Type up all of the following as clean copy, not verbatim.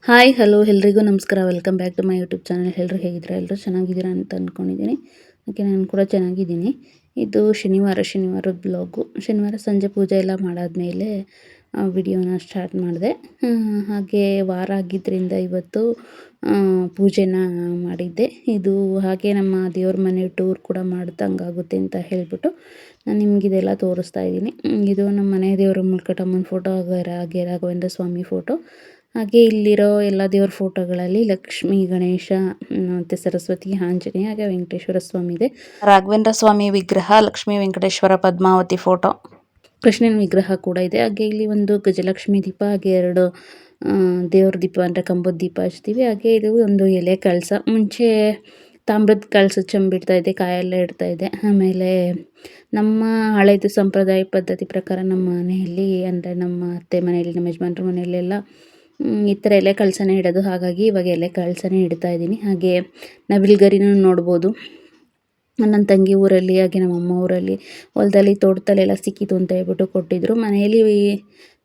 Hi hello ಎಲ್ರಿಗೂ ನಮಸ್ಕಾರ. Welcome back to my YouTube channel. ಎಲ್ಲರೂ ಹೇಗಿದ್ದೀರಾ? ಎಲ್ಲರೂ ಚೆನ್ನಾಗಿದ್ದೀರಾ ಅಂತ ಅಂದ್ಕೊಂಡಿದ್ದೀನಿ. ಓಕೆ, ನಾನು ಕೂಡ ಚೆನ್ನಾಗಿದ್ದೀನಿ. ಇದು ಶನಿವಾರದ ಬ್ಲಾಗು. ಶನಿವಾರ ಸಂಜೆ ಪೂಜೆ ಎಲ್ಲ ಮಾಡಾದಮೇಲೆ ವಿಡಿಯೋನ ಸ್ಟಾರ್ಟ್ ಮಾಡಿದೆ. ಹಾಗೆ ವಾರ ಆಗಿದ್ದರಿಂದ ಇವತ್ತು ಪೂಜೆನ ಮಾಡಿದ್ದೆ. ಇದು ಹಾಗೆ ನಮ್ಮ ದೇವ್ರ ಮನೆ ಟೂರ್ ಕೂಡ ಮಾಡ್ದಂಗಾಗುತ್ತೆ ಅಂತ ಹೇಳಿಬಿಟ್ಟು ನಾನು ನಿಮಗಿದೆಲ್ಲ ತೋರಿಸ್ತಾ ಇದ್ದೀನಿ. ಇದು ನಮ್ಮ ಮನೆ ದೇವರ ಮುಲ್ಕಟಮ್ಮನ ಫೋಟೋ, ಹಾಗೆ ರಾಘವೇಂದ್ರ ಸ್ವಾಮಿ ಫೋಟೋ. ಹಾಗೆ ಇಲ್ಲಿರೋ ಎಲ್ಲ ದೇವ್ರ ಫೋಟೋಗಳಲ್ಲಿ ಲಕ್ಷ್ಮೀ, ಗಣೇಶ ಮತ್ತು ಸರಸ್ವತಿ, ಆಂಜನೇಯ ಹಾಗೆ ವೆಂಕಟೇಶ್ವರ ಸ್ವಾಮಿ ಇದೆ. ರಾಘವೇಂದ್ರ ಸ್ವಾಮಿ ವಿಗ್ರಹ, ಲಕ್ಷ್ಮೀ ವೆಂಕಟೇಶ್ವರ ಪದ್ಮಾವತಿ ಫೋಟೋ, ಕೃಷ್ಣನ ವಿಗ್ರಹ ಕೂಡ ಇದೆ. ಹಾಗೆ ಇಲ್ಲಿ ಒಂದು ಗಜಲಕ್ಷ್ಮಿ ದೀಪ, ಹಾಗೆ ಎರಡು ದೇವ್ರ ದೀಪ ಅಂದರೆ ಕಂಬದ ದೀಪ ಹಚ್ತೀವಿ. ಹಾಗೆ ಇದು ಒಂದು ಎಲೆ ಕಳಸ. ಮುಂಚೆ ತಾಮ್ರದ ಕಳಸ ಚಂಬಿಡ್ತಾ ಇದ್ದೆ, ಕಾಯೆಲ್ಲ ಇಡ್ತಾ ಇದ್ದೆ. ಆಮೇಲೆ ನಮ್ಮ ಹಳೆಯದು ಸಂಪ್ರದಾಯ ಪದ್ಧತಿ ಪ್ರಕಾರ ನಮ್ಮ ಮನೆಯಲ್ಲಿ, ಅಂದರೆ ನಮ್ಮ ಅತ್ತೆ ಮನೆಯಲ್ಲಿ, ನಮ್ಮ ಯಜಮಾನ್ರ ಮನೆಯಲ್ಲೆಲ್ಲ ಈ ಥರ ಎಲೆ ಕಳಸನೇ ಇಡೋದು. ಹಾಗಾಗಿ ಇವಾಗ ಎಲೆ ಕಳಸನೇ ಇಡ್ತಾ ಇದ್ದೀನಿ. ಹಾಗೆ ನವಿಲುಗರಿನೂ ನೋಡ್ಬೋದು. ನನ್ನ ತಂಗಿ ಊರಲ್ಲಿ, ಹಾಗೆ ನಮ್ಮ ಅಮ್ಮ ಊರಲ್ಲಿ ಹೊಲದಲ್ಲಿ ತೋಟದಲ್ಲೆಲ್ಲ ಸಿಕ್ಕಿತು ಅಂತ ಹೇಳ್ಬಿಟ್ಟು ಕೊಟ್ಟಿದ್ದರು. ಮನೆಯಲ್ಲಿ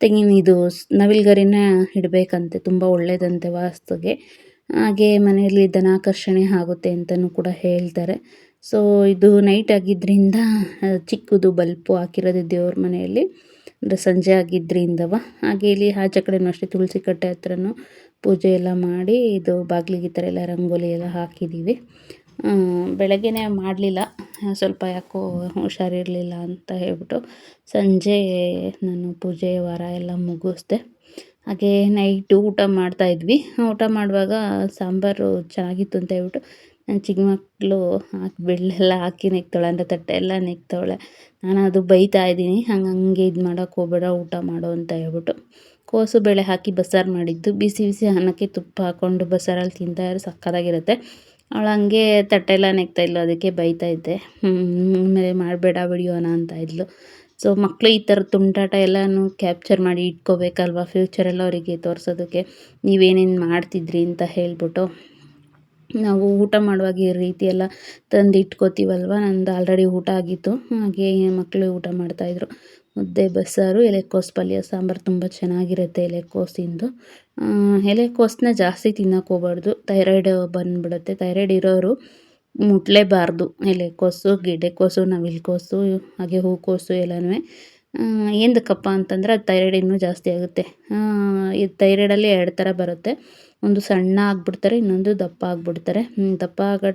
ತೆಂಗಿನ ಇದು ನವಿಲುಗರಿನ ಇಡಬೇಕಂತೆ, ತುಂಬ ಒಳ್ಳೆಯದಂತೆ ವಾಸ್ತುಗೆ. ಹಾಗೆ ಮನೆಯಲ್ಲಿ ಧನಾಕರ್ಷಣೆ ಆಗುತ್ತೆ ಅಂತಲೂ ಕೂಡ ಹೇಳ್ತಾರೆ. ಸೊ ಇದು ನೈಟ್ ಆಗಿದ್ದರಿಂದ ಚಿಕ್ಕದು ಬಲ್ಪು ಹಾಕಿರೋದು ದೇವ್ರ ಮನೆಯಲ್ಲಿ, ಅಂದರೆ ಸಂಜೆ ಆಗಿದ್ದರಿಂದವ. ಹಾಗೆ ಇಲ್ಲಿ ಆಚೆ ಕಡೆನೂ ಅಷ್ಟೇ ತುಳಸಿ ಕಟ್ಟೆ ಹತ್ರನೂ ಪೂಜೆ ಎಲ್ಲ ಮಾಡಿ ಇದು ಬಾಗಿಲಿಗೆ ಈ ಥರ ಎಲ್ಲ ರಂಗೋಲಿ ಎಲ್ಲ ಹಾಕಿದ್ದೀವಿ. ಬೆಳಗ್ಗೆನೇ ಮಾಡಲಿಲ್ಲ, ಸ್ವಲ್ಪ ಯಾಕೋ ಹುಷಾರಿರಲಿಲ್ಲ ಅಂತ ಹೇಳ್ಬಿಟ್ಟು ಸಂಜೆ ನಾನು ಪೂಜೆ ವಾರ ಎಲ್ಲ ಮುಗಿಸ್ದೆ. ಹಾಗೆ ನೈಟು ಊಟ ಮಾಡ್ತಾಯಿದ್ವಿ. ಊಟ ಮಾಡುವಾಗ ಸಾಂಬಾರು ಚೆನ್ನಾಗಿತ್ತು ಅಂತ ಹೇಳ್ಬಿಟ್ಟು ನನ್ನ ಚಿಕ್ಕ ಮಕ್ಕಳು ಬೆಳ್ಳೆಲ್ಲ ಹಾಕಿ ನೆಕ್ತಾಳೆ, ಅಂದರೆ ತಟ್ಟೆ ಎಲ್ಲ ನೆಕ್ತಾವಳೆ. ನಾನು ಅದು ಬೈತಾ ಇದ್ದೀನಿ, ಹಂಗೆ ಇದು ಮಾಡೋಕ್ಕೆ ಹೋಗಬೇಡ, ಊಟ ಮಾಡು ಅಂತ ಹೇಳ್ಬಿಟ್ಟು. ಕೋಸು ಬೇಳೆ ಹಾಕಿ ಬಸ್ಸಾರು ಮಾಡಿದ್ದು, ಬಿಸಿ ಬಿಸಿ ಅನ್ನಕ್ಕೆ ತುಪ್ಪ ಹಾಕ್ಕೊಂಡು ಬಸ್ಸಾರಲ್ಲಿ ತಿಂತಾಯಿದ್ರೆ ಸಕ್ಕತ್ತಾಗಿರುತ್ತೆ. ಅವಳು ಹಂಗೆ ತಟ್ಟೆ ಎಲ್ಲ ನೆಕ್ತಾಯಿದ್ಲು, ಅದಕ್ಕೆ ಬೈತಾ ಇದ್ದೆ. ಆಮೇಲೆ ಮಾಡಬೇಡ ವಿಡಿಯೋನ ಅಂತ ಇದ್ಲು. ಸೊ ಮಕ್ಕಳು ಈ ಥರ ತುಂಟಾಟ ಎಲ್ಲನೂ ಕ್ಯಾಪ್ಚರ್ ಮಾಡಿ ಇಟ್ಕೋಬೇಕಲ್ವ, ಫ್ಯೂಚರೆಲ್ಲ ಅವರಿಗೆ ತೋರಿಸೋದಕ್ಕೆ ನೀವೇನೇನು ಮಾಡ್ತಿದ್ರಿ ಅಂತ ಹೇಳ್ಬಿಟ್ಟು. ನಾವು ಊಟ ಮಾಡುವಾಗ ಈ ರೀತಿ ಎಲ್ಲ ತಂದು ಇಟ್ಕೋತೀವಲ್ವ. ನಂದು ಆಲ್ರೆಡಿ ಊಟ ಆಗಿತ್ತು. ಹಾಗೆ ಮಕ್ಕಳು ಊಟ ಮಾಡ್ತಾಯಿದ್ರು. ಮುದ್ದೆ, ಬಸ್ಸಾರು, ಎಲೆಕೋಸು ಪಲ್ಯ, ಸಾಂಬಾರು ತುಂಬ ಚೆನ್ನಾಗಿರುತ್ತೆ ಎಲೆಕೋಸಿಂದು. ಎಲೆಕೋಸನ್ನ ಜಾಸ್ತಿ ತಿನ್ನೋಕೆ ಹೋಗ್ಬಾರ್ದು, ಥೈರಾಯ್ಡ್ ಬಂದುಬಿಡುತ್ತೆ. ಥೈರಾಯ್ಡ್ ಇರೋರು ಮುಟ್ಲೇಬಾರ್ದು ಎಲೆಕೋಸು, ಗೆಡ್ಡೆಕೋಸು, ನವಿಲುಕೋಸು, ಹಾಗೆ ಹೂಕೋಸು ಎಲ್ಲನೂ. ಏನಕ್ಕಪ್ಪ ಅಂತಂದರೆ ಅದು ಥೈರಾಯ್ಡ್ ಇನ್ನೂ ಜಾಸ್ತಿ ಆಗುತ್ತೆ. ಈ ಥೈರಾಯ್ಡಲ್ಲಿ 2 ಥರ ಬರುತ್ತೆ. ಒಂದು ಸಣ್ಣ ಆಗಿಬಿಡ್ತಾರೆ, ಇನ್ನೊಂದು ದಪ್ಪ ಆಗಿಬಿಡ್ತಾರೆ. ದಪ್ಪ ಆಗೋ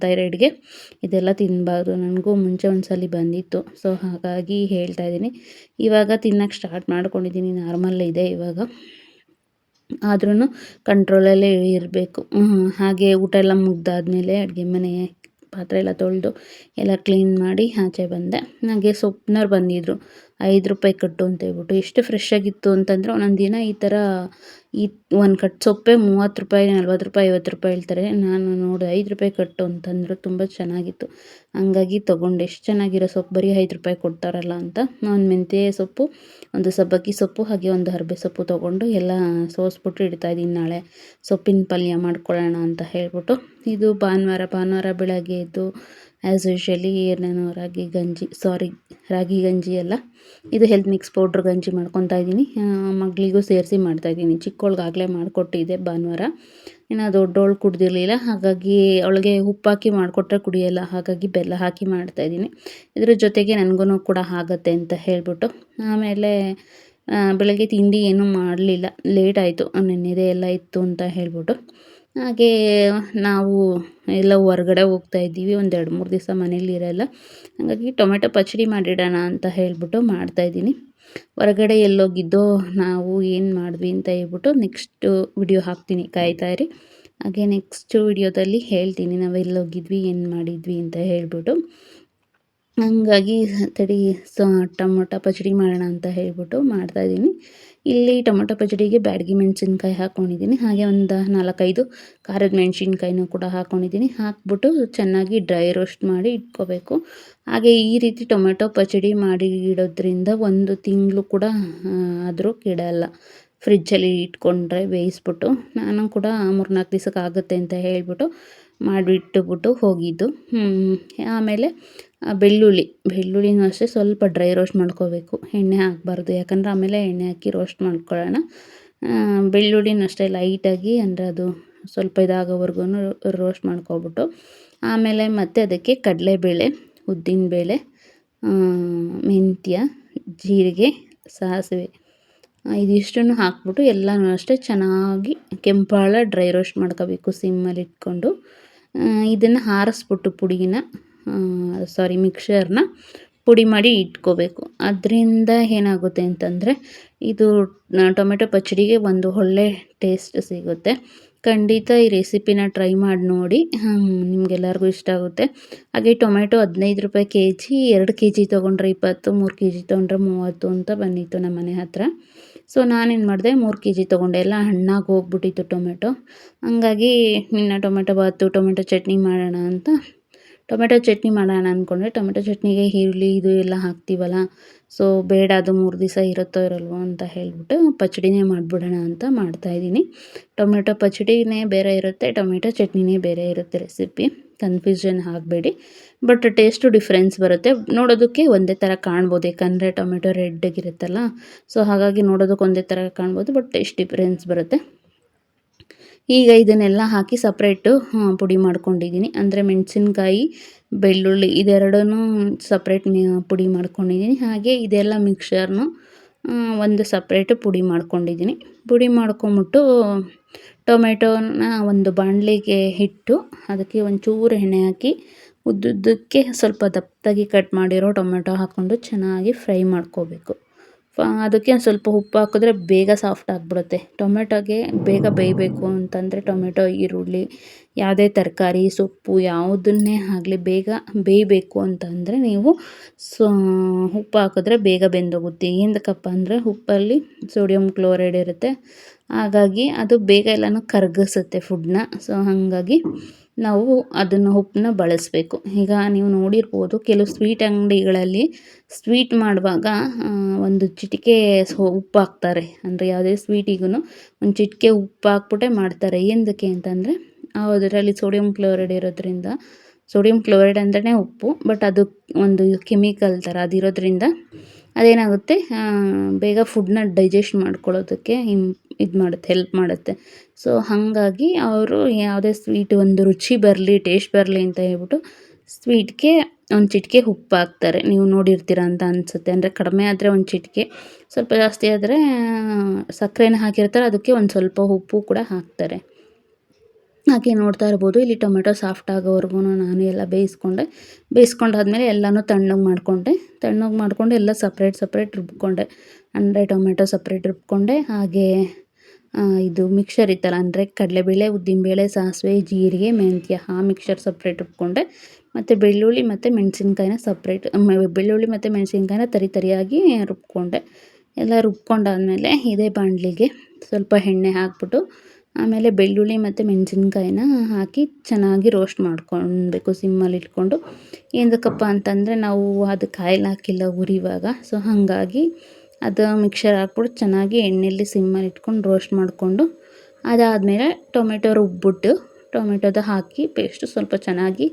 ಥೈರಾಯ್ಡ್ಗೆ ಇದೆಲ್ಲ ತಿನ್ನಬಾರ್ದು. ನನಗೂ ಮುಂಚೆ ಒಂದು ಸಲ ಬಂದಿತ್ತು. ಸೊ ಹಾಗಾಗಿ ಹೇಳ್ತಾ ಇದ್ದೀನಿ. ಇವಾಗ ತಿನ್ನೋಕ್ಕೆ ಸ್ಟಾರ್ಟ್ ಮಾಡ್ಕೊಂಡಿದ್ದೀನಿ, ನಾರ್ಮಲ್ ಇದೆ ಇವಾಗ. ಆದ್ರೂ ಕಂಟ್ರೋಲಲ್ಲೇ ಇರಬೇಕು. ಹಾಗೆ ಊಟ ಎಲ್ಲ ಮುಗ್ದಾದ್ಮೇಲೆ ಅಡುಗೆ ಮನೆ ಪಾತ್ರೆ ಎಲ್ಲ ತೊಳೆದು ಎಲ್ಲ ಕ್ಲೀನ್ ಮಾಡಿ ಆಚೆ ಬಂದೆ. ಹಾಗೆ ಸೊಪ್ನವ್ರು ಬಂದಿದ್ದರು, 5 ರೂಪಾಯಿ ಕಟ್ಟು ಅಂತ ಹೇಳ್ಬಿಟ್ಟು. ಎಷ್ಟು ಫ್ರೆಶ್ ಆಗಿತ್ತು ಅಂತಂದರೆ ಒಂದೊಂದು ದಿನ ಈ ಥರ ಒಂದು ಕಟ್ಟು ಸೊಪ್ಪೆ 30 ರೂಪಾಯಿ, 40 ರೂಪಾಯಿ, 50 ರೂಪಾಯಿ ಹೇಳ್ತಾರೆ. ನಾನು ನೋಡಿ 5 ರೂಪಾಯಿ ಕಟ್ಟು ಅಂತಂದರು, ತುಂಬ ಚೆನ್ನಾಗಿತ್ತು. ಹಂಗಾಗಿ ತೊಗೊಂಡೆ. ಎಷ್ಟು ಚೆನ್ನಾಗಿರೋ ಸೊಪ್ಪು, ಬರೀ 5 ರೂಪಾಯಿ ಕೊಡ್ತಾರಲ್ಲ ಅಂತ. ಒಂದು ಮೆಂತ್ಯ ಸೊಪ್ಪು, ಒಂದು ಸಬ್ಬಕ್ಕಿ ಸೊಪ್ಪು, ಹಾಗೆ ಒಂದು ಹರಬೆ ಸೊಪ್ಪು ತೊಗೊಂಡು ಎಲ್ಲ ಸೋಸ್ಬಿಟ್ಟು ಇಡ್ತಾಯಿದ್ದೀನಿ, ನಾಳೆ ಸೊಪ್ಪಿನ ಪಲ್ಯ ಮಾಡ್ಕೊಳ್ಳೋಣ ಅಂತ ಹೇಳ್ಬಿಟ್ಟು. ಇದು ಭಾನುವಾರ ಬೆಳಗ್ಗೆ ಎದ್ದು ಆ್ಯಸ್ ಯೂಶ್ವಲಿ ನಾನು ರಾಗಿ ಗಂಜಿ ಅಲ್ಲ, ಇದು ಹೆಲ್ತ್ ಮಿಕ್ಸ್ ಪೌಡ್ರ್ ಗಂಜಿ ಮಾಡ್ಕೊತಾ ಇದ್ದೀನಿ. ಮಗಳಿಗೂ ಸೇರಿಸಿ ಮಾಡ್ತಾಯಿದ್ದೀನಿ. ಚಿಕ್ಕವಳಿಗಾಗಲೇ ಮಾಡಿಕೊಟ್ಟಿದ್ದೆ ಭಾನುವಾರ. ಇನ್ನು ದೊಡ್ಡವಳು ಕುಡ್ದಿರಲಿಲ್ಲ, ಹಾಗಾಗಿ ಅವಳಿಗೆ ಉಪ್ಪಾಕಿ ಮಾಡಿಕೊಟ್ರೆ ಕುಡಿಯೋಲ್ಲ, ಹಾಗಾಗಿ ಬೆಲ್ಲ ಹಾಕಿ ಮಾಡ್ತಾಯಿದ್ದೀನಿ. ಇದ್ರ ಜೊತೆಗೆ ನನಗೂ ಕೂಡ ಆಗುತ್ತೆ ಅಂತ ಹೇಳ್ಬಿಟ್ಟು. ಆಮೇಲೆ ಬೆಳಗ್ಗೆ ತಿಂಡಿ ಏನೂ ಮಾಡಲಿಲ್ಲ, ಲೇಟ್ ಆಯಿತು, ನೆನ್ನೆದೇ ಎಲ್ಲ ಇತ್ತು ಅಂತ ಹೇಳ್ಬಿಟ್ಟು. ಹಾಗೆ ನಾವು ಎಲ್ಲ ಹೊರ್ಗಡೆ ಹೋಗ್ತಾಯಿದ್ದೀವಿ, ಒಂದು 2-3 ದಿವಸ ಮನೇಲಿ ಇರೋಲ್ಲ. ಹಾಗಾಗಿ ಟೊಮೆಟೊ ಪಚ್ಚಡಿ ಮಾಡಿಡೋಣ ಅಂತ ಹೇಳ್ಬಿಟ್ಟು ಮಾಡ್ತಾಯಿದ್ದೀನಿ. ಹೊರಗಡೆ ಎಲ್ಲೋಗಿದ್ದೋ, ನಾವು ಏನು ಮಾಡಿದ್ವಿ ಅಂತ ಹೇಳ್ಬಿಟ್ಟು ನೆಕ್ಸ್ಟು ವಿಡಿಯೋ ಹಾಕ್ತೀನಿ, ಕಾಯ್ತಾಯಿರಿ. ಹಾಗೆ ನೆಕ್ಸ್ಟು ವಿಡಿಯೋದಲ್ಲಿ ಹೇಳ್ತೀನಿ ನಾವು ಎಲ್ಲೋಗಿದ್ವಿ, ಏನು ಮಾಡಿದ್ವಿ ಅಂತ ಹೇಳ್ಬಿಟ್ಟು. ಹಂಗಾಗಿ ತಡಿ ಟೊಮೊಟೊ ಪಚ್ಚಡಿ ಮಾಡೋಣ ಅಂತ ಹೇಳ್ಬಿಟ್ಟು ಮಾಡ್ತಾಯಿದ್ದೀನಿ. ಇಲ್ಲಿ ಟೊಮೊಟೊ ಪಚ್ಚಡಿಗೆ ಬ್ಯಾಡಗಿ ಮೆಣಸಿನ್ಕಾಯಿ ಹಾಕ್ಕೊಂಡಿದ್ದೀನಿ. ಹಾಗೆ ಒಂದು 4-5 ಖಾರದ ಮೆಣಸಿನ್ಕಾಯಿನೂ ಕೂಡ ಹಾಕ್ಕೊಂಡಿದ್ದೀನಿ. ಹಾಕ್ಬಿಟ್ಟು ಚೆನ್ನಾಗಿ ಡ್ರೈ ರೋಸ್ಟ್ ಮಾಡಿ ಇಟ್ಕೋಬೇಕು. ಹಾಗೆ ಈ ರೀತಿ ಟೊಮೆಟೊ ಪಚ್ಚಡಿ ಮಾಡಿ ಇಡೋದ್ರಿಂದ 1 ತಿಂಗಳು ಕೂಡ ಆದರೂ ಕೆಡಲ್ಲ, ಫ್ರಿಜ್ಜಲ್ಲಿ ಇಟ್ಕೊಂಡ್ರೆ ಬೇಯಿಸ್ಬಿಟ್ಟು. ನಾನು ಕೂಡ 3-4 ದಿವಸಕ್ಕೆ ಆಗುತ್ತೆ ಅಂತ ಹೇಳ್ಬಿಟ್ಟು ಮಾಡಿಬಿಟ್ಟುಬಿಟ್ಟು ಹೋಗಿದ್ದು. ಆಮೇಲೆ ಬೆಳ್ಳುಳ್ಳಿನೂ ಅಷ್ಟೇ ಸ್ವಲ್ಪ ಡ್ರೈ ರೋಸ್ಟ್ ಮಾಡ್ಕೋಬೇಕು, ಎಣ್ಣೆ ಹಾಕಬಾರ್ದು. ಯಾಕಂದರೆ ಆಮೇಲೆ ಎಣ್ಣೆ ಹಾಕಿ ರೋಸ್ಟ್ ಮಾಡ್ಕೊಳ್ಳೋಣ. ಬೆಳ್ಳುಳ್ಳಿನೂ ಅಷ್ಟೇ ಲೈಟಾಗಿ ಅಂದರೆ ಅದು ಸ್ವಲ್ಪ ಇದಾಗೋವರೆಗೂ ರೋಸ್ಟ್ ಮಾಡ್ಕೊಬಿಟ್ಟು ಆಮೇಲೆ ಮತ್ತೆ ಅದಕ್ಕೆ ಕಡಲೆಬೇಳೆ, ಉದ್ದಿನಬೇಳೆ, ಮೆಂತ್ಯ, ಜೀರಿಗೆ, ಸಾಸಿವೆ ಇದಿಷ್ಟನ್ನು ಹಾಕ್ಬಿಟ್ಟು ಎಲ್ಲನೂ ಅಷ್ಟೇ ಚೆನ್ನಾಗಿ ಕೆಂಪಾಳ ಡ್ರೈ ರೋಸ್ಟ್ ಮಾಡ್ಕೋಬೇಕು ಸಿಮ್ಮಲ್ಲಿ ಇಟ್ಕೊಂಡು. ಇದನ್ನು ಆರಿಸ್ಬಿಟ್ಟು ಮಿಕ್ಸರ್ನ ಪುಡಿ ಮಾಡಿ ಇಟ್ಕೋಬೇಕು. ಅದರಿಂದ ಏನಾಗುತ್ತೆ ಅಂತಂದರೆ ಇದು ಟೊಮೆಟೊ ಪಚ್ಚಡಿಗೆ ಒಂದು ಒಳ್ಳೆ ಟೇಸ್ಟ್ ಸಿಗುತ್ತೆ. ಖಂಡಿತ ಈ ರೆಸಿಪಿನ ಟ್ರೈ ಮಾಡಿ ನೋಡಿ, ನಿಮಗೆಲ್ಲರಿಗೂ ಇಷ್ಟ ಆಗುತ್ತೆ. ಹಾಗೆ ಟೊಮೆಟೊ 15 ರೂಪಾಯಿ ಕೆಜಿ, 2 ಕೆಜಿ ತೊಗೊಂಡ್ರೆ 20, 3 ಕೆಜಿ ತೊಗೊಂಡ್ರೆ 30 ಅಂತ ಬಂದಿತ್ತು ನಮ್ಮ ಮನೆ ಹತ್ರ. ಸೊ ನಾನೇನು ಮಾಡಿದೆ, 3 ಕೆಜಿ ತೊಗೊಂಡೆ. ಎಲ್ಲ ಹಣ್ಣಾಗಿ ಹೋಗ್ಬಿಟ್ಟಿತ್ತು ಟೊಮೆಟೊ. ಹಂಗಾಗಿ ನಿನ್ನ ಟೊಮೆಟೊ ಬಾತು, ಟೊಮೆಟೊ ಚಟ್ನಿ ಮಾಡೋಣ ಅಂತ ಟೊಮೆಟೊ ಚಟ್ನಿ ಮಾಡೋಣ ಅಂದ್ಕೊಂಡೆ. ಟೊಮೆಟೊ ಚಟ್ನಿಗೆ ಈರುಳ್ಳಿ ಇದು ಎಲ್ಲ ಹಾಕ್ತೀವಲ್ಲ, ಸೊ ಬೇಡ, ಅದು 3 ದಿವಸ ಇರುತ್ತೋ ಇರಲ್ವೋ ಅಂತ ಹೇಳಿಬಿಟ್ಟು ಪಚ್ಚಡಿನೇ ಮಾಡಿಬಿಡೋಣ ಅಂತ ಮಾಡ್ತಾಯಿದ್ದೀನಿ. ಟೊಮೆಟೊ ಪಚ್ಚಡಿನೇ ಬೇರೆ ಇರುತ್ತೆ, ಟೊಮೆಟೊ ಚಟ್ನಿನೇ ಬೇರೆ ಇರುತ್ತೆ ರೆಸಿಪಿ. ಕನ್ಫ್ಯೂಷನ್ ಆಗಬೇಡಿ. ಬಟ್ ಟೇಸ್ಟು ಡಿಫ್ರೆನ್ಸ್ ಬರುತ್ತೆ. ನೋಡೋದಕ್ಕೆ ಒಂದೇ ಥರ ಕಾಣ್ಬೋದು, ಯಾಕಂದರೆ ಟೊಮೆಟೊ ರೆಡ್ಡಾಗಿರುತ್ತಲ್ಲ, ಸೊ ಹಾಗಾಗಿ ನೋಡೋದಕ್ಕೆ ಒಂದೇ ಥರ ಕಾಣ್ಬೋದು, ಬಟ್ ಟೇಸ್ಟ್ ಡಿಫ್ರೆನ್ಸ್ ಬರುತ್ತೆ. ಈಗ ಇದನ್ನೆಲ್ಲ ಹಾಕಿ ಸಪ್ರೇಟು ಪುಡಿ ಮಾಡ್ಕೊಂಡಿದ್ದೀನಿ. ಅಂದರೆ ಮೆಣಸಿನ್ಕಾಯಿ, ಬೆಳ್ಳುಳ್ಳಿ ಇದೆರಡನ್ನೂ ಸಪ್ರೇಟ್ ಪುಡಿ ಮಾಡ್ಕೊಂಡಿದ್ದೀನಿ. ಹಾಗೆ ಇದೆಲ್ಲ ಮಿಕ್ಸರ್ನು ಒಂದು ಸಪ್ರೇಟು ಪುಡಿ ಮಾಡ್ಕೊಂಡಿದ್ದೀನಿ. ಪುಡಿ ಮಾಡ್ಕೊಂಬಿಟ್ಟು ಟೊಮೆಟೋನ ಒಂದು ಬಾಣಲಿಗೆ ಇಟ್ಟು ಅದಕ್ಕೆ ಒಂಚೂರು ಎಣ್ಣೆ ಹಾಕಿ ಉದ್ದುದ್ದಕ್ಕೆ ಸ್ವಲ್ಪ ದಪ್ಪದಾಗಿ ಕಟ್ ಮಾಡಿರೋ ಟೊಮೆಟೊ ಹಾಕ್ಕೊಂಡು ಚೆನ್ನಾಗಿ ಫ್ರೈ ಮಾಡ್ಕೋಬೇಕು. ಅದಕ್ಕೆ ಸ್ವಲ್ಪ ಉಪ್ಪು ಹಾಕಿದ್ರೆ ಬೇಗ ಸಾಫ್ಟ್ ಆಗಿಬಿಡುತ್ತೆ. ಟೊಮೆಟೊಗೆ ಬೇಗ ಬೇಯಬೇಕು ಅಂತಂದರೆ ಟೊಮೆಟೊ, ಈರುಳ್ಳಿ, ಯಾವುದೇ ತರಕಾರಿ, ಸೊಪ್ಪು ಯಾವುದನ್ನೇ ಆಗಲಿ ಬೇಗ ಬೇಯಬೇಕು ಅಂತಂದರೆ ನೀವು ಉಪ್ಪು ಹಾಕಿದ್ರೆ ಬೇಗ ಬೆಂದೋಗುತ್ತೆ. ಏನಕ್ಕಪ್ಪ ಅಂದರೆ ಉಪ್ಪಲ್ಲಿ ಸೋಡಿಯಂ ಕ್ಲೋರೈಡ್ ಇರುತ್ತೆ, ಹಾಗಾಗಿ ಅದು ಬೇಗ ಎಲ್ಲನೂ ಕರಗಿಸುತ್ತೆ ಫುಡ್ನ. ಸೊ ಹಾಗಾಗಿ ನಾವು ಅದನ್ನು ಉಪ್ಪನ್ನ ಬಳಸಬೇಕು. ಈಗ ನೀವು ನೋಡಿರ್ಬೋದು, ಕೆಲವು ಸ್ವೀಟ್ ಅಂಗಡಿಗಳಲ್ಲಿ ಸ್ವೀಟ್ ಮಾಡುವಾಗ ಒಂದು ಚಿಟಿಕೆ ಉಪ್ಪು ಹಾಕ್ತಾರೆ. ಅಂದರೆ ಯಾವುದೇ ಸ್ವೀಟಿಗೂ ಒಂದು ಚಿಟಿಕೆ ಉಪ್ಪು ಹಾಕ್ಬಿಟ್ಟೆ ಮಾಡ್ತಾರೆ. ಏನಕ್ಕೆ ಅಂತಂದರೆ ಅದರಲ್ಲಿ ಸೋಡಿಯಂ ಕ್ಲೋರೈಡ್ ಇರೋದ್ರಿಂದ, ಸೋಡಿಯಂ ಕ್ಲೋರೈಡ್ ಅಂದ್ರೇ ಉಪ್ಪು, ಬಟ್ ಅದು ಒಂದು ಕೆಮಿಕಲ್ ಥರ ಅದಿರೋದ್ರಿಂದ ಅದೇನಾಗುತ್ತೆ, ಬೇಗ ಫುಡ್ನ ಡೈಜೆಸ್ಟ್ ಮಾಡ್ಕೊಳ್ಳೋದಕ್ಕೆ ಇದು ಮಾಡುತ್ತೆ, ಹೆಲ್ಪ್ ಮಾಡುತ್ತೆ. ಸೊ ಹಾಗಾಗಿ ಅವರು ಯಾವುದೇ ಸ್ವೀಟ್ ಒಂದು ರುಚಿ ಬರಲಿ, ಟೇಸ್ಟ್ ಬರಲಿ ಅಂತ ಹೇಳ್ಬಿಟ್ಟು ಸ್ವೀಟ್ಗೆ ಒಂದು ಚಿಟಿಕೆ ಉಪ್ಪು ಹಾಕ್ತಾರೆ. ನೀವು ನೋಡಿರ್ತೀರ ಅಂತ ಅನಿಸುತ್ತೆ. ಅಂದರೆ ಕಡಿಮೆ ಆದರೆ ಒಂದು ಚಿಟಿಕೆ, ಸ್ವಲ್ಪ ಜಾಸ್ತಿ ಆದರೆ ಸಕ್ಕರೆನ ಹಾಕಿರ್ತಾರೆ, ಅದಕ್ಕೆ ಒಂದು ಸ್ವಲ್ಪ ಉಪ್ಪು ಕೂಡ ಹಾಕ್ತಾರೆ. ಹಾಗೆ ನೋಡ್ತಾ ಇರ್ಬೋದು, ಇಲ್ಲಿ ಟೊಮೆಟೊ ಸಾಫ್ಟ್ ಆಗೋವರೆಗೂ ನಾನು ಎಲ್ಲ ಬೇಯಿಸ್ಕೊಂಡಾದ್ಮೇಲೆ ಎಲ್ಲನೂ ತಣ್ಣಗೆ ಮಾಡಿಕೊಂಡು ಎಲ್ಲ ಸಪ್ರೇಟ್ ರುಬ್ಕೊಂಡೆ. ಅಂದರೆ ಟೊಮೆಟೊ ಸಪ್ರೇಟ್ ರುಬ್ಕೊಂಡೆ. ಹಾಗೆ ಇದು ಮಿಕ್ಸರ್ ಇತ್ತಲ್ಲ, ಅಂದರೆ ಕಡಲೆಬೇಳೆ, ಉದ್ದಿನಬೇಳೆ, ಸಾಸಿವೆ, ಜೀರಿಗೆ, ಮೆಂತ್ಯ, ಆ ಮಿಕ್ಸರ್ ಸಪ್ರೇಟ್ ರುಬ್ಕೊಂಡೆ. ಮತ್ತು ಬೆಳ್ಳುಳ್ಳಿ ಮತ್ತು ಮೆಣಸಿನ್ಕಾಯಿನ ತರಿಯಾಗಿ ರುಬ್ಕೊಂಡೆ. ಎಲ್ಲ ರುಬ್ಕೊಂಡಾದಮೇಲೆ ಇದೇ ಬಾಣಲಿಗೆ ಸ್ವಲ್ಪ ಎಣ್ಣೆ ಹಾಕ್ಬಿಟ್ಟು ಆಮೇಲೆ ಬೆಳ್ಳುಳ್ಳಿ ಮತ್ತು ಮೆಣಸಿನ್ಕಾಯಿನ ಹಾಕಿ ಚೆನ್ನಾಗಿ ರೋಸ್ಟ್ ಮಾಡ್ಕೊಳ್ಬೇಕು ಸಿಮ್ಮಲ್ಲಿ ಇಟ್ಕೊಂಡು. ಏನಕ್ಕಪ್ಪ ಅಂತಂದರೆ ನಾವು ಅದಕ್ಕೆ ಆಯಿಲ್ ಹಾಕಿಲ್ಲ ಉರಿವಾಗ, ಸೊ ಹಾಗಾಗಿ ಅದು ಮಿಕ್ಸರ್ ಹಾಕ್ಬಿಟ್ಟು ಚೆನ್ನಾಗಿ ಎಣ್ಣೆಯಲ್ಲಿ ಸಿಮ್ಮಲ್ಲಿ ಇಟ್ಕೊಂಡು ರೋಸ್ಟ್ ಮಾಡಿಕೊಂಡು, ಅದಾದಮೇಲೆ ಟೊಮೆಟೊ ರುಬ್ಬಿಟ್ಟು ಟೊಮೆಟೊದ ಹಾಕಿ ಪೇಸ್ಟು ಸ್ವಲ್ಪ ಚೆನ್ನಾಗಿ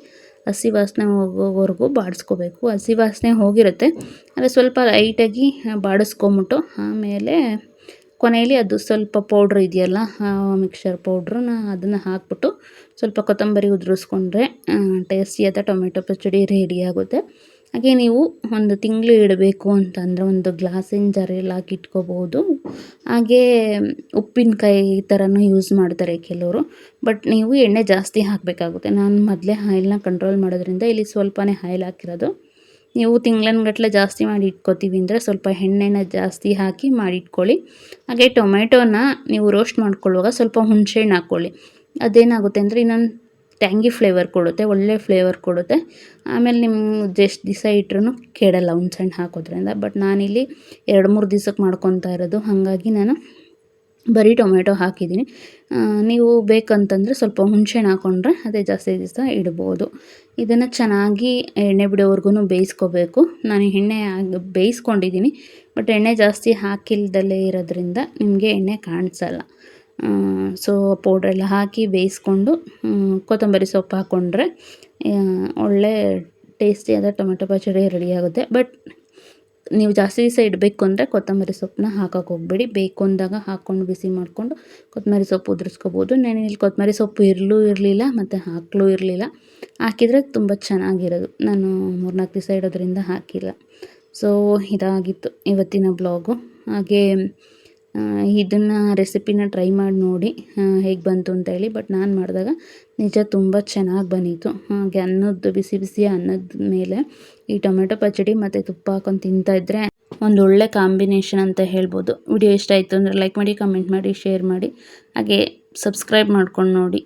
ಹಸಿ ವಾಸನೆ ಹೋಗೋವರೆಗೂ ಬಾಡಿಸ್ಕೋಬೇಕು. ಹಸಿ ವಾಸನೆ ಹೋಗಿರುತ್ತೆ, ಆದರೆ ಸ್ವಲ್ಪ ಲೈಟಾಗಿ ಬಾಡಿಸ್ಕೊಂಬಿಟ್ಟು ಆಮೇಲೆ ಕೊನೆಯಲ್ಲಿ ಅದು ಸ್ವಲ್ಪ ಪೌಡ್ರ್ ಇದೆಯಲ್ಲ, ಮಿಕ್ಸರ್ ಪೌಡ್ರನ್ನ ಅದನ್ನು ಹಾಕ್ಬಿಟ್ಟು ಸ್ವಲ್ಪ ಕೊತ್ತಂಬರಿ ಉದುರಿಸ್ಕೊಂಡ್ರೆ ಟೇಸ್ಟಿಯಾದ ಟೊಮೆಟೊ ಪಚ್ಚಡಿ ರೆಡಿಯಾಗುತ್ತೆ. ಹಾಗೆ ನೀವು ಒಂದು ತಿಂಗಳು ಇಡಬೇಕು ಅಂತಂದರೆ ಒಂದು ಗ್ಲಾಸಿನ ಜಾರಲ್ಲಿ ಹಾಕಿ ಇಟ್ಕೋಬೋದು. ಹಾಗೇ ಉಪ್ಪಿನಕಾಯಿ ಈ ಥರನೂ ಯೂಸ್ ಮಾಡ್ತಾರೆ ಕೆಲವರು, ಬಟ್ ನೀವು ಎಣ್ಣೆ ಜಾಸ್ತಿ ಹಾಕಬೇಕಾಗುತ್ತೆ. ನಾನು ಮೊದಲೇ ಆಯಿಲ್ನ ಕಂಟ್ರೋಲ್ ಮಾಡೋದ್ರಿಂದ ಇಲ್ಲಿ ಸ್ವಲ್ಪನೇ ಆಯಿಲ್ ಹಾಕಿರೋದು. ನೀವು ತಿಂಗಳನ್ಗಟ್ಟಲೆ ಜಾಸ್ತಿ ಮಾಡಿ ಇಟ್ಕೋತೀವಿ ಅಂದರೆ ಸ್ವಲ್ಪ ಎಣ್ಣೆನ ಜಾಸ್ತಿ ಹಾಕಿ ಮಾಡಿಟ್ಕೊಳ್ಳಿ. ಹಾಗೆ ಟೊಮೆಟೊನ ನೀವು ರೋಸ್ಟ್ ಮಾಡ್ಕೊಳ್ಳುವಾಗ ಸ್ವಲ್ಪ ಹುಣಸೆಹಣ್ಣು ಹಾಕ್ಕೊಳ್ಳಿ. ಅದೇನಾಗುತ್ತೆ ಅಂದರೆ ಇನ್ನೊಂದು ಟ್ಯಾಂಗಿ ಫ್ಲೇವರ್ ಕೊಡುತ್ತೆ, ಒಳ್ಳೆ ಫ್ಲೇವರ್ ಕೊಡುತ್ತೆ. ಆಮೇಲೆ ನಿಮ್ಗೆ ಎಷ್ಟು ದಿವಸ ಇಟ್ರೂ ಕೆಡಲ್ಲ ಹುಣಸೆಹಣ್ಣು ಹಾಕೋದ್ರಿಂದ. ಬಟ್ ನಾನಿಲ್ಲಿ 2-3 ದಿವಸಕ್ಕೆ ಮಾಡ್ಕೊತಾ ಇರೋದು, ಹಾಗಾಗಿ ನಾನು ಬರೀ ಟೊಮೆಟೊ ಹಾಕಿದ್ದೀನಿ. ನೀವು ಬೇಕಂತಂದರೆ ಸ್ವಲ್ಪ ಹುಣಸೆಹಣ್ಣು ಹಾಕ್ಕೊಂಡ್ರೆ ಅದೇ ಜಾಸ್ತಿ ದಿವಸ ಇಡ್ಬೋದು. ಇದನ್ನು ಚೆನ್ನಾಗಿ ಎಣ್ಣೆ ಬಿಡೋವರೆಗೂ ಬೇಯಿಸ್ಕೋಬೇಕು. ನಾನು ಎಣ್ಣೆ ಬೇಯಿಸ್ಕೊಂಡಿದ್ದೀನಿ, ಬಟ್ ಎಣ್ಣೆ ಜಾಸ್ತಿ ಹಾಕಿಲ್ದಲೇ ಇರೋದ್ರಿಂದ ನಿಮಗೆ ಎಣ್ಣೆ ಕಾಣಿಸಲ್ಲ. ಸೊ ಪೌಡ್ರೆಲ್ಲ ಹಾಕಿ ಬೇಯಿಸ್ಕೊಂಡು ಕೊತ್ತಂಬರಿ ಸೊಪ್ಪು ಹಾಕ್ಕೊಂಡ್ರೆ ಒಳ್ಳೆ ಟೇಸ್ಟಿಯಾದ ಟೊಮೆಟೊ ಪಚ್ಚಡಿ ರೆಡಿಯಾಗುತ್ತೆ. ಬಟ್ ನೀವು ಜಾಸ್ತಿ ದಿವಸ ಇಡಬೇಕು ಅಂದರೆ ಕೊತ್ತಂಬರಿ ಸೊಪ್ಪನ್ನ ಹಾಕೋಕೆ ಹೋಗಬೇಡಿ. ಬೇಕು ಅಂದಾಗ ಹಾಕ್ಕೊಂಡು ಬಿಸಿ ಮಾಡಿಕೊಂಡು ಕೊತ್ತಂಬರಿ ಸೊಪ್ಪು ಉದುರಿಸ್ಕೋಬೋದು. ಇಲ್ಲಿ ಕೊತ್ತಂಬರಿ ಸೊಪ್ಪು ಇರಲಿಲ್ಲ ಮತ್ತು ಹಾಕಲೂ ಇರಲಿಲ್ಲ. ಹಾಕಿದರೆ ತುಂಬ ಚೆನ್ನಾಗಿರೋದು. ನಾನು 3-4 ದಿವಸ ಇಡೋದ್ರಿಂದ ಹಾಕಿಲ್ಲ. ಸೊ ಇದಾಗಿತ್ತು ಇವತ್ತಿನ ಬ್ಲಾಗು. ಹಾಗೇ ಇದನ್ನು ರೆಸಿಪಿನ ಟ್ರೈ ಮಾಡಿ ನೋಡಿ ಹೇಗೆ ಬಂತು ಅಂತೇಳಿ. ಬಟ್ ನಾನು ಮಾಡಿದಾಗ ನಿಜ ತುಂಬ ಚೆನ್ನಾಗಿ ಬಂದಿತ್ತು. ಹಾಗೆ ಬಿಸಿ ಬಿಸಿ ಅನ್ನದ ಮೇಲೆ ಈ ಟೊಮೆಟೊ ಪಚ್ಚಡಿ ಮತ್ತು ತುಪ್ಪ ಹಾಕೊಂಡು ತಿಂತಾಯಿದ್ರೆ ಒಂದೊಳ್ಳೆ ಕಾಂಬಿನೇಷನ್ ಅಂತ ಹೇಳ್ಬೋದು. ವಿಡಿಯೋ ಇಷ್ಟ ಆಯಿತು ಅಂದರೆ ಲೈಕ್ ಮಾಡಿ, ಕಮೆಂಟ್ ಮಾಡಿ, ಶೇರ್ ಮಾಡಿ, ಹಾಗೆ ಸಬ್ಸ್ಕ್ರೈಬ್ ಮಾಡ್ಕೊಂಡು ನೋಡಿ.